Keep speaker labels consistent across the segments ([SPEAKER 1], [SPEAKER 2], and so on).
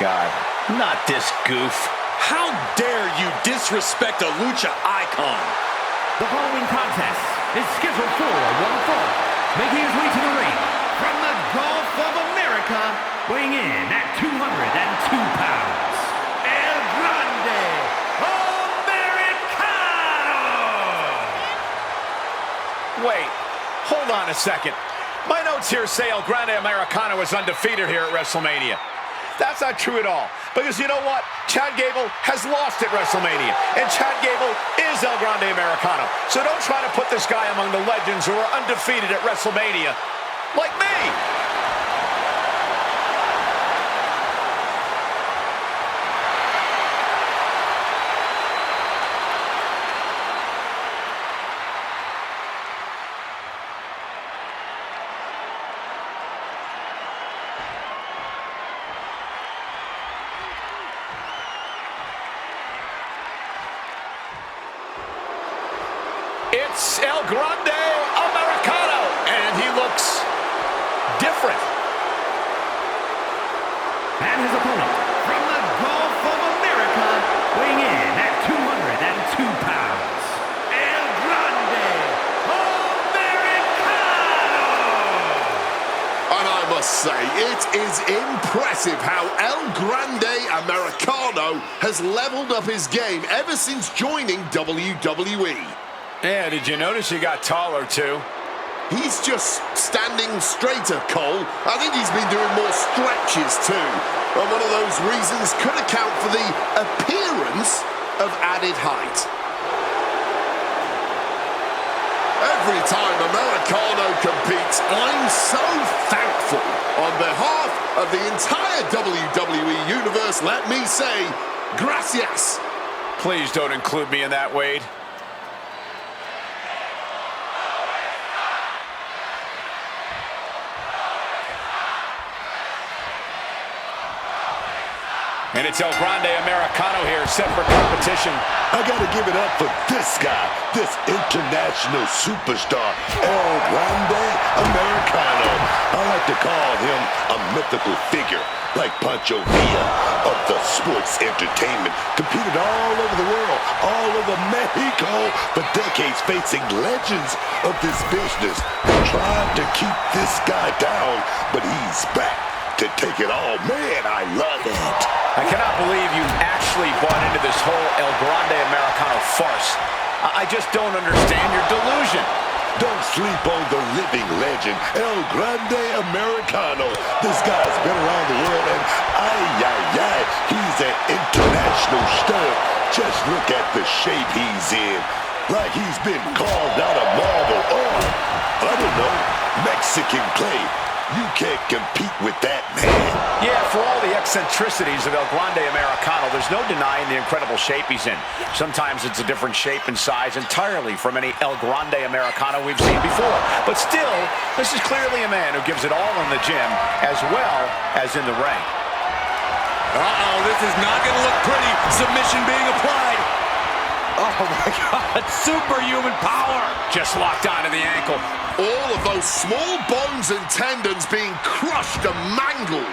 [SPEAKER 1] God, not this goof.
[SPEAKER 2] How dare you disrespect a lucha icon?
[SPEAKER 3] The following contest is scheduled for one fall. Making his way to the ring from the Gulf of America, weighing in at 202 pounds, El Grande Americano!
[SPEAKER 1] Wait, hold on a second. My notes here say El Grande Americano is undefeated here at WrestleMania. That's not true at all. Because you know what? Chad Gable has lost at WrestleMania. And Chad Gable is El Grande Americano. So don't try to put this guy among the legends who are undefeated at WrestleMania. Like me! It's El Grande Americano, and he looks different.
[SPEAKER 3] And his opponent from the Gulf of America, weighing in at 202 pounds, El Grande Americano!
[SPEAKER 4] And I must say, it is impressive how El Grande Americano has leveled up his game ever since joining WWE.
[SPEAKER 1] Yeah, did you notice he got taller, too?
[SPEAKER 4] He's just standing straighter, Cole. I think he's been doing more stretches, too. And one of those reasons could account for the appearance of added height. Every time Americano competes, I'm so thankful. On behalf of the entire WWE Universe, let me say, gracias.
[SPEAKER 1] Please don't include me in that, Wade. And it's El Grande Americano here, set for competition.
[SPEAKER 5] I gotta give it up for this guy, this international superstar, El Grande Americano. I like to call him a mythical figure, like Pancho Villa of the sports entertainment. Competed all over the world, all over Mexico for decades, facing legends of this business. Tried to keep this guy down, but he's back to take it all. Man, I love it.
[SPEAKER 1] I cannot believe you actually bought into this whole El Grande Americano farce. I just don't understand your delusion.
[SPEAKER 5] Don't sleep on the living legend, El Grande Americano. This guy's been around the world, and he's an international stud. Just look at the shape he's in. Like he's been carved out of marble or, I don't know, Mexican clay. You can't compete with that, man.
[SPEAKER 1] Yeah, for all the eccentricities of El Grande Americano, there's no denying the incredible shape he's in. Sometimes it's a different shape and size entirely from any El Grande Americano we've seen before. But still, this is clearly a man who gives it all in the gym as well as in the ring.
[SPEAKER 2] Uh-oh, this is not going to look pretty. Submission being applied. Oh, my God. Superhuman power.
[SPEAKER 1] Just locked onto the ankle.
[SPEAKER 4] All of those small bones and tendons being crushed and mangled.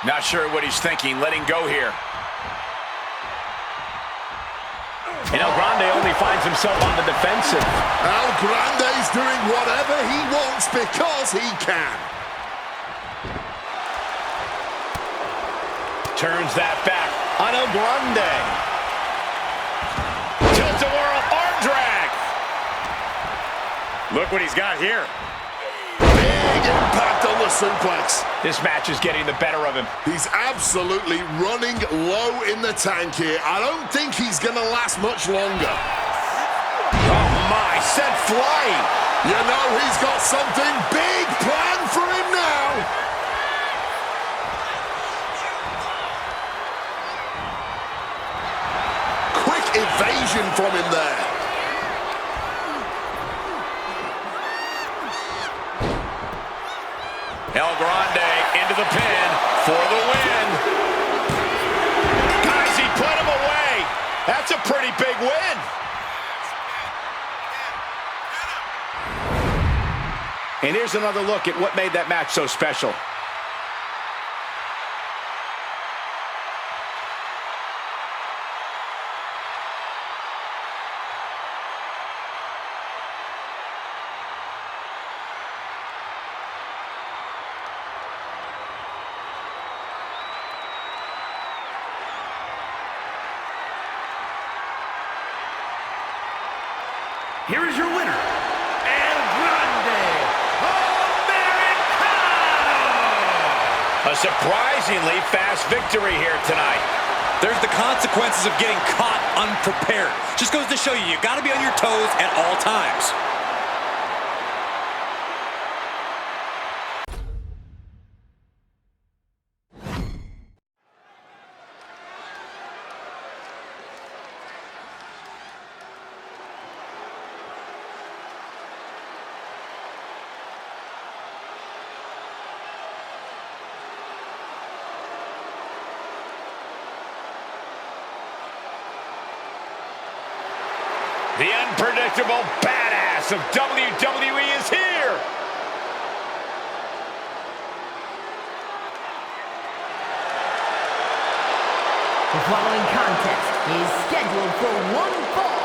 [SPEAKER 1] Not sure what he's thinking, letting go here. And El Grande only finds himself on the defensive.
[SPEAKER 4] El Grande's doing whatever he wants because he can.
[SPEAKER 1] Turns that back on El Grande. Tilt-a-whirl arm drag.
[SPEAKER 2] Look what he's got here.
[SPEAKER 4] Big impact on the suplex.
[SPEAKER 1] This match is getting the better of him.
[SPEAKER 4] He's absolutely running low in the tank here. I don't think he's going to last much longer.
[SPEAKER 1] Oh my, sent flying.
[SPEAKER 4] You know he's got something big planned for him now. Quick evasion from him there.
[SPEAKER 1] El Grande into the pin for the win. a pretty big win. And here's another look at what made that match so special.
[SPEAKER 3] Here is your winner, El Grande Americano!
[SPEAKER 1] A surprisingly fast victory here tonight.
[SPEAKER 2] There's the consequences of getting caught unprepared. Just goes to show you, you gotta be on your toes at all times.
[SPEAKER 1] The unpredictable badass of WWE is here.
[SPEAKER 6] The following contest is scheduled for one fall.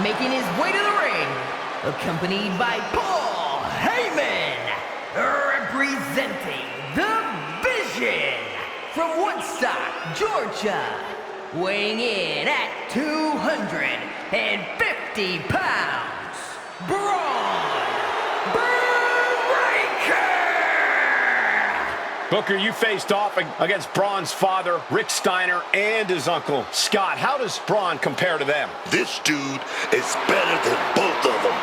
[SPEAKER 6] Making his way to the ring, accompanied by Paul Heyman, representing the Vision from Woodstock, Georgia, weighing in at 250 pounds, Braun Breaker!
[SPEAKER 1] Booker, you faced off against Braun's father, Rick Steiner, and his uncle, Scott. How does Braun compare to them?
[SPEAKER 5] This dude is better than both of them.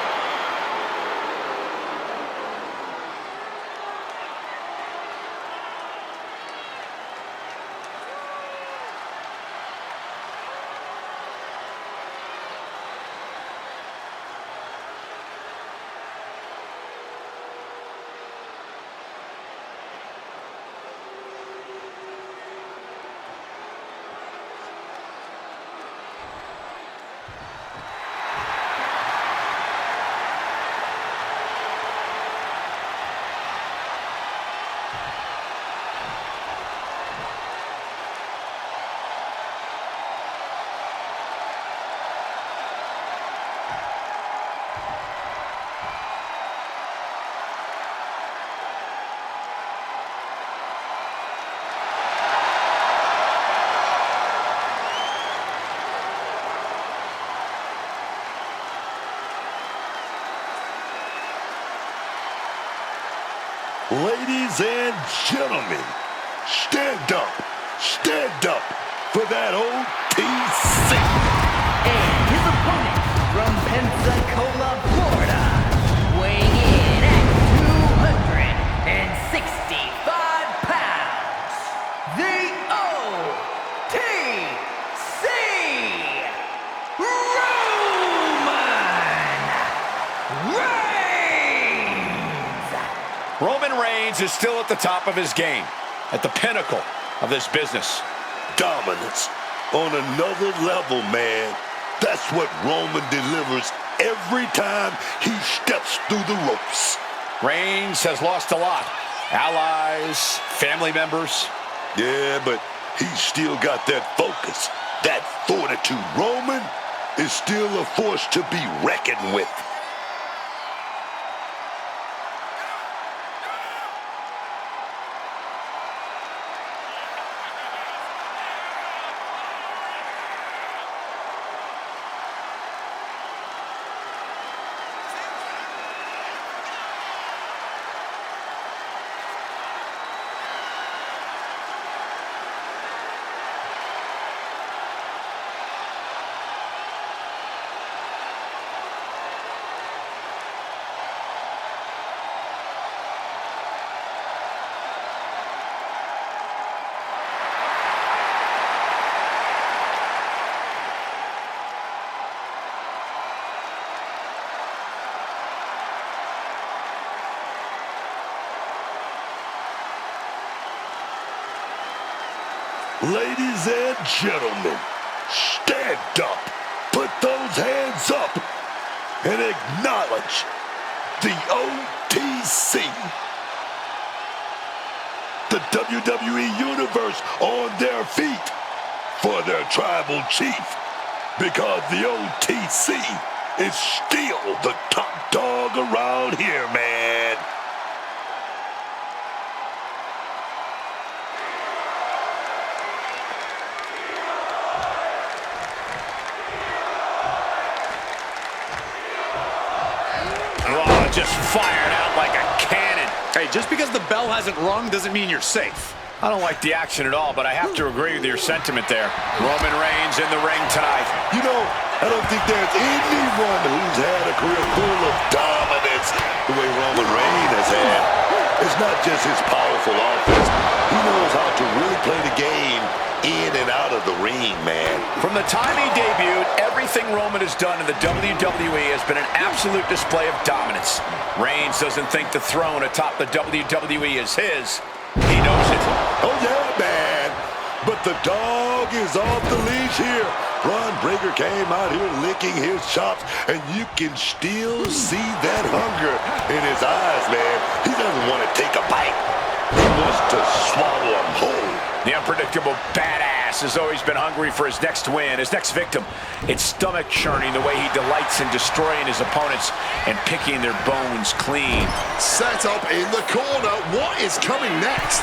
[SPEAKER 5] Ladies and gentlemen, stand up for that old ps5.
[SPEAKER 6] And his opponent from Pensacola, Florida, weighing in at 265 pounds, the OTC
[SPEAKER 1] Roman Reigns is still at the top of his game, at the pinnacle of this business.
[SPEAKER 5] Dominance on another level, man. That's what Roman delivers every time he steps through the ropes.
[SPEAKER 1] Reigns has lost a lot. Allies, family members.
[SPEAKER 5] Yeah, but he's still got that focus, that fortitude. Roman is still a force to be reckoned with. Ladies and gentlemen, Stand up. Put those hands up and acknowledge the OTC. The WWE Universe on their feet for their tribal chief, because the OTC is still the top dog around here, man.
[SPEAKER 1] Oh, just fired out like a cannon.
[SPEAKER 2] Hey, just because the bell hasn't rung doesn't mean you're safe.
[SPEAKER 1] I don't like the action at all, but I have to agree with your sentiment there. Roman Reigns in the ring tonight.
[SPEAKER 5] You know, I don't think there's anyone who's had a career full of dominance the way Roman Reigns has had. It's not just his powerful offense. He knows how to really play the game in and out of the ring, man.
[SPEAKER 1] From the time he debuted, everything Roman has done in the WWE has been an absolute display of dominance. Reigns doesn't think the throne atop the WWE is his. He knows it.
[SPEAKER 5] Oh, yeah, man. But the dog is off the leash here. Braun Breaker came out here licking his chops, and you can still see that hunger in his eyes, man. He doesn't want to take a bite. He wants to swallow them whole.
[SPEAKER 1] The unpredictable badass has always been hungry for his next win, his next victim. It's stomach churning the way he delights in destroying his opponents and picking their bones clean.
[SPEAKER 4] Set up in the corner. What is coming next?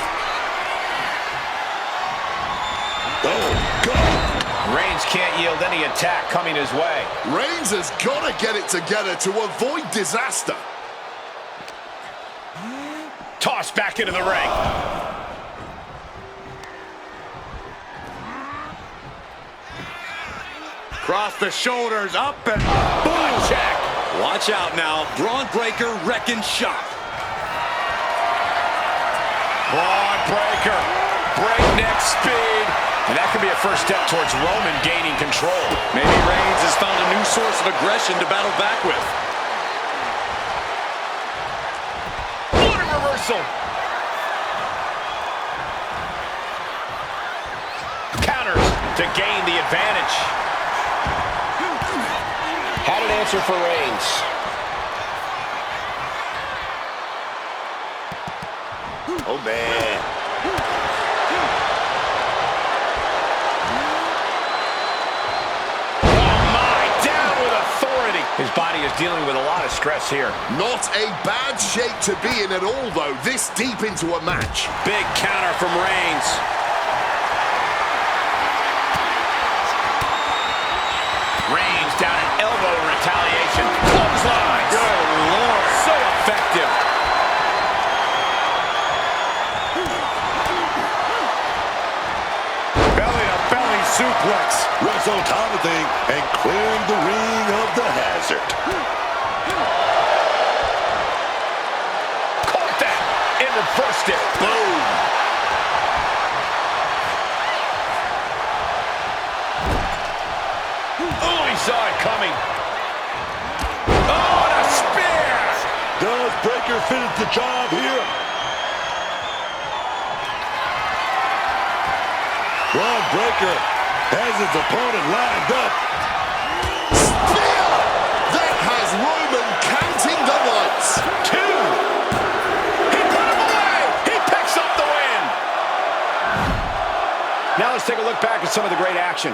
[SPEAKER 5] Oh, God.
[SPEAKER 1] Reigns can't yield any attack coming his way.
[SPEAKER 4] Reigns has got to get it together to avoid disaster.
[SPEAKER 1] Tossed back into the ring.
[SPEAKER 2] Cross the shoulders, up and
[SPEAKER 1] Boom check.
[SPEAKER 2] watch out now. Braun Breaker wrecking shop.
[SPEAKER 1] Braun Breaker. Breakneck speed. And that could be a first step towards Roman gaining control.
[SPEAKER 2] Maybe Reigns has found a new source of aggression to battle back with.
[SPEAKER 1] What a reversal. Counters to gain the advantage. Had an answer for Reigns.
[SPEAKER 5] Oh, man.
[SPEAKER 1] His body is dealing with a lot of stress here.
[SPEAKER 4] Not a bad shape to be in at all, though, this deep into a match.
[SPEAKER 1] Big counter from Reigns. Reigns down an elbow in retaliation. Clothesline. Good Lord. So effective.
[SPEAKER 2] Belly-to-belly suplex.
[SPEAKER 5] Rests on top of thing and clearing the ring of the hazard.
[SPEAKER 1] Caught that and reversed it. Boom. Oh, he saw it coming. Oh, and a spear.
[SPEAKER 5] Does Breaker finish the job here? Braun Breaker has his opponent lined up.
[SPEAKER 4] Spear! That has Roman counting the lights.
[SPEAKER 1] 2. He put him away. He picks up the win. Now let's take a look back at some of the great action.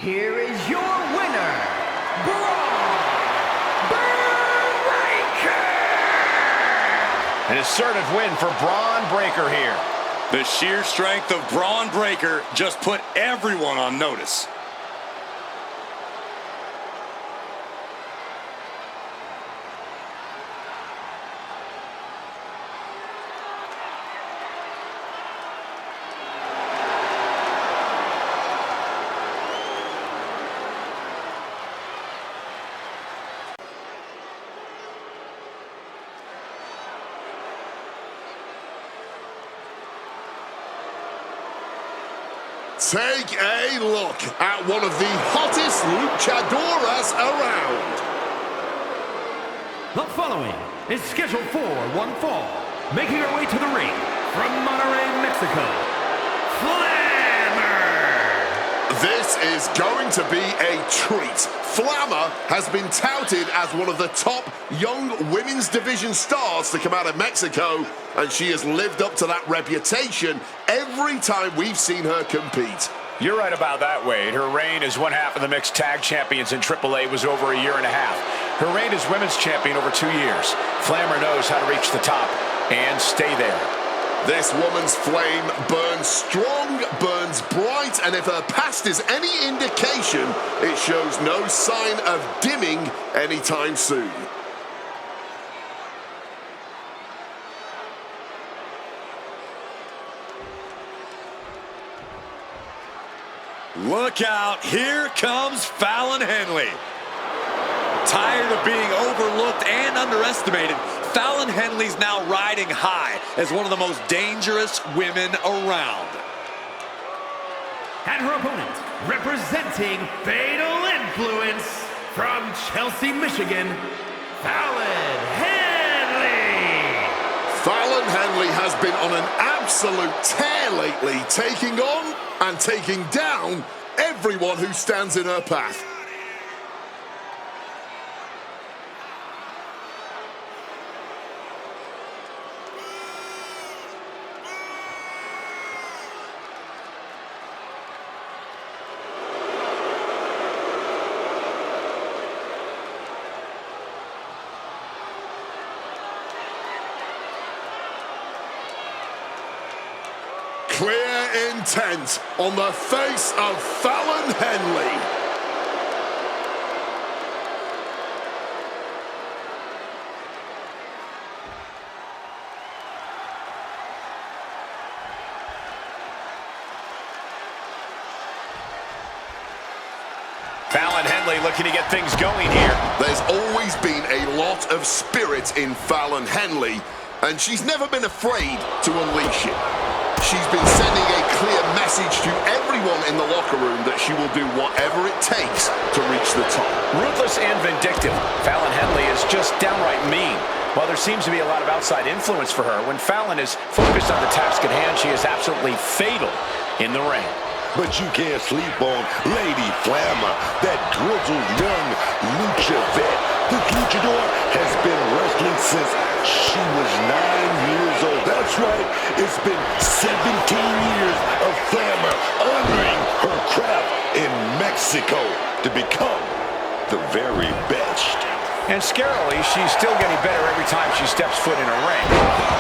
[SPEAKER 6] Here is your winner, Braun Breaker!
[SPEAKER 1] An assertive win for Braun Breaker here.
[SPEAKER 2] The sheer strength of Braun Breaker just put everyone on notice.
[SPEAKER 4] Take a look at one of the hottest luchadoras around.
[SPEAKER 3] The following is scheduled for one fall, making her way to the ring from Monterrey, Mexico, Flammer!
[SPEAKER 4] This is going to be a treat. Flammer has been touted as one of the top young women's division stars to come out of Mexico, and she has lived up to that reputation every time we've seen her compete.
[SPEAKER 1] You're right about that, Wade. Her reign as one half of the mixed tag champions in AAA was over a year and a half. Her reign as women's champion over 2 years. Flammer knows how to reach the top and stay there.
[SPEAKER 4] This woman's flame burns strong, burns bright, and if her past is any indication, it shows no sign of dimming anytime soon.
[SPEAKER 2] Look out, here comes Fallon Henley. Tired of being overlooked and underestimated, Fallon Henley's now riding high as one of the most dangerous women around.
[SPEAKER 3] And her opponent, representing Fatal Influence from Chelsea, Michigan, Fallon Henley!
[SPEAKER 4] Fallon Henley has been on an absolute tear lately, taking on and taking down everyone who stands in her path. Clear intent on the face of Fallon Henley.
[SPEAKER 1] Fallon Henley looking to get things going here.
[SPEAKER 4] There's always been a lot of spirit in Fallon Henley, and she's never been afraid to unleash it. She's been sending a clear message to everyone in the locker room that she will do whatever it takes to reach the top.
[SPEAKER 1] Ruthless and vindictive, Fallon Henley is just downright mean. While there seems to be a lot of outside influence for her, when Fallon is focused on the task at hand, she is absolutely fatal in the ring.
[SPEAKER 5] But you can't sleep on Lady Flammer, that grizzled young lucha vet. This luchador has been wrestling since she was 9 years old. That's right, it's been 17 years of Flammer honoring her craft in Mexico to become the very best.
[SPEAKER 1] And scarily, she's still getting better every time she steps foot in a ring.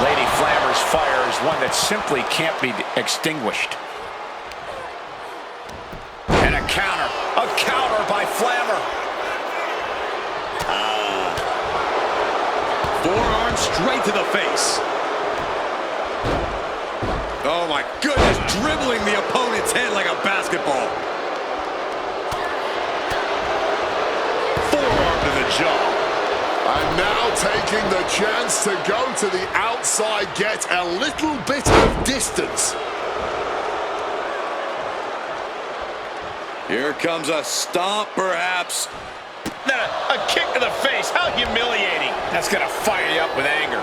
[SPEAKER 1] Lady Flammer's fire is one that simply can't be extinguished. And a counter by Flammer.
[SPEAKER 2] Forearm straight to the face. Oh my goodness, dribbling the opponent's head like a basketball. Forearm to the jaw.
[SPEAKER 4] And now taking the chance to go to the outside, get a little bit of distance.
[SPEAKER 2] Here comes a stomp, perhaps.
[SPEAKER 1] A kick to the face, how humiliating. That's gonna fire you up with anger.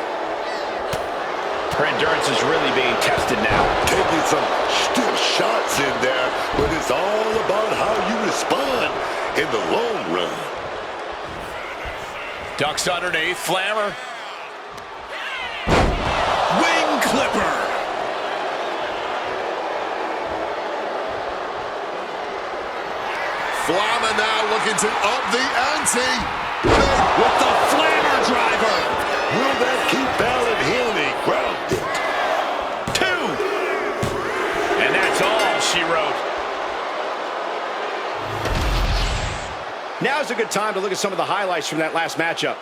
[SPEAKER 1] Her endurance is really being tested now.
[SPEAKER 5] Taking some stiff shots in there, but it's all about how you respond in the long run.
[SPEAKER 1] Ducks underneath, Flammer.
[SPEAKER 2] Wing clipper.
[SPEAKER 4] Flammer now looking to up the ante.
[SPEAKER 2] With the Flammer driver.
[SPEAKER 5] Will that keep Fallon Henley grounded?
[SPEAKER 1] 2. And that's all she wrote. Now's a good time to look at some of the highlights from that last matchup.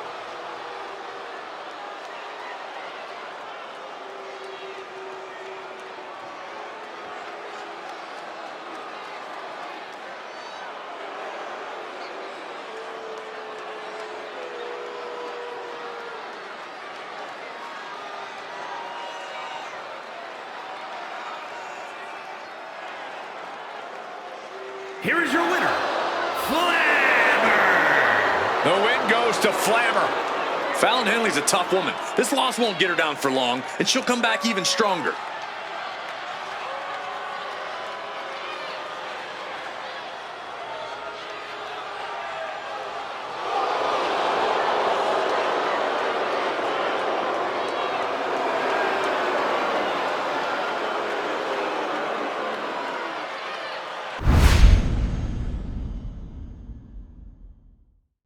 [SPEAKER 3] here is your winner, Flammer.
[SPEAKER 1] The win goes to Flammer.
[SPEAKER 2] Fallon Henley's a tough woman. This loss won't get her down for long, and she'll come back even stronger.